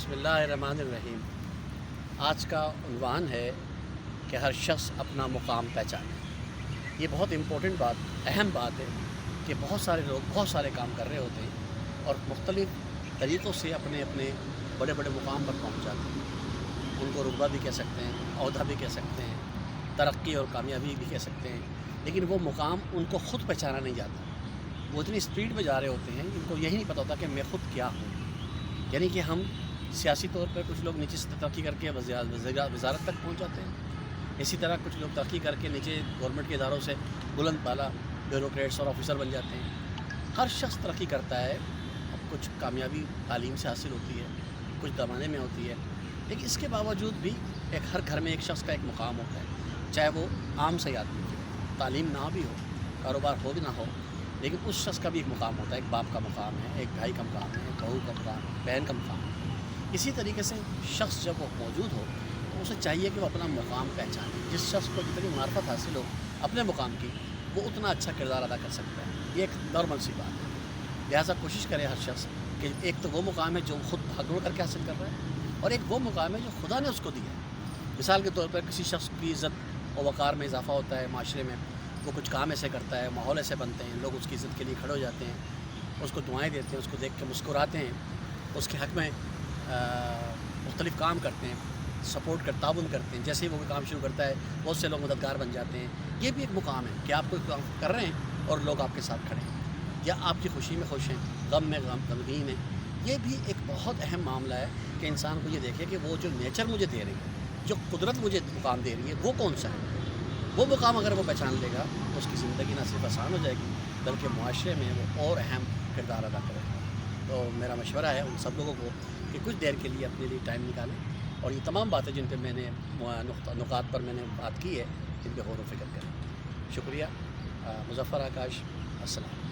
بسم اللہ الرحمن الرحیم۔ آج کا عنوان ہے کہ ہر شخص اپنا مقام پہچانے۔ یہ بہت امپورٹنٹ بات، اہم بات ہے کہ بہت سارے لوگ بہت سارے کام کر رہے ہوتے ہیں اور مختلف طریقوں سے اپنے اپنے بڑے بڑے مقام پر پہنچ جاتے ہیں۔ ان کو رتبہ بھی کہہ سکتے ہیں، عہدہ بھی کہہ سکتے ہیں، ترقی اور کامیابی بھی کہہ سکتے ہیں، لیکن وہ مقام ان کو خود پہچانا نہیں جاتا۔ وہ اتنی اسپیڈ میں جا رہے ہوتے ہیں ان کو یہی نہیں پتہ ہوتا کہ میں خود کیا ہوں۔ یعنی کہ ہم سیاسی طور پر کچھ لوگ نیچے سے ترقی کر کے وزارت تک پہنچ جاتے ہیں، اسی طرح کچھ لوگ ترقی کر کے نیچے گورنمنٹ کے اداروں سے بلند بالا بیوروکریٹس اور آفیسر بن جاتے ہیں۔ ہر شخص ترقی کرتا ہے، اب کچھ کامیابی تعلیم سے حاصل ہوتی ہے، کچھ دمانے میں ہوتی ہے، لیکن اس کے باوجود بھی ہر گھر میں ایک شخص کا ایک مقام ہوتا ہے، چاہے وہ عام سے آدمی ہو، تعلیم نہ بھی ہو، کاروبار ہو بھی نہ ہو، لیکن اس شخص کا بھی ایک مقام ہوتا ہے۔ ایک باپ کا مقام ہے، ایک بھائی کا مقام ہے، ایک بہو کا مقام ہے، بہن کا مقام ہے۔ اسی طریقے سے شخص جب وہ موجود ہو تو اسے چاہیے کہ وہ اپنا مقام پہچانے۔ جس شخص کو جتنی معرفت حاصل ہو اپنے مقام کی، وہ اتنا اچھا کردار ادا کر سکتا ہے۔ یہ ایک نارمل سی بات ہے، لہٰذا کوشش کرے ہر شخص کہ ایک تو وہ مقام ہے جو خود بھاگ دوڑ کر کے حاصل کر رہا ہے، اور ایک وہ مقام ہے جو خدا نے اس کو دیا ہے۔ مثال کے طور پر کسی شخص کی عزت و وقار میں اضافہ ہوتا ہے، معاشرے میں وہ کچھ کام ایسے کرتا ہے، ماحول ایسے بنتے ہیں، لوگ اس کی عزت کے لیے کھڑے ہو جاتے ہیں، اس کو دعائیں دیتے ہیں، اس کو دیکھ کے مسکراتے ہیں، اس کے حق میں مختلف کام کرتے ہیں، سپورٹ تعاون کرتے ہیں۔ جیسے ہی وہ کوئی کام شروع کرتا ہے بہت سے لوگ مددگار بن جاتے ہیں۔ یہ بھی ایک مقام ہے کہ آپ کوئی کام کر رہے ہیں اور لوگ آپ کے ساتھ کھڑے ہیں، یا آپ کی خوشی میں خوش ہیں، غم میں غمگین ہیں۔ یہ بھی ایک بہت اہم معاملہ ہے کہ انسان کو یہ دیکھے کہ وہ جو نیچر مجھے دے رہی ہے، جو قدرت مجھے مقام دے رہی ہے، وہ کون سا ہے۔ وہ مقام اگر وہ پہچان لے گا تو اس کی زندگی نہ صرف آسان ہو جائے گی بلکہ معاشرے میں وہ اور اہم کردار ادا کرے گا۔ تو میرا مشورہ ہے ان سب لوگوں کو کہ کچھ دیر کے لیے اپنے لیے ٹائم نکالیں، اور یہ تمام باتیں جن پہ میں نے نقاط پر میں نے بات کی ہے، ان پہ غور و فکر کریں۔ شکریہ۔ مظفر آکاش، السلام۔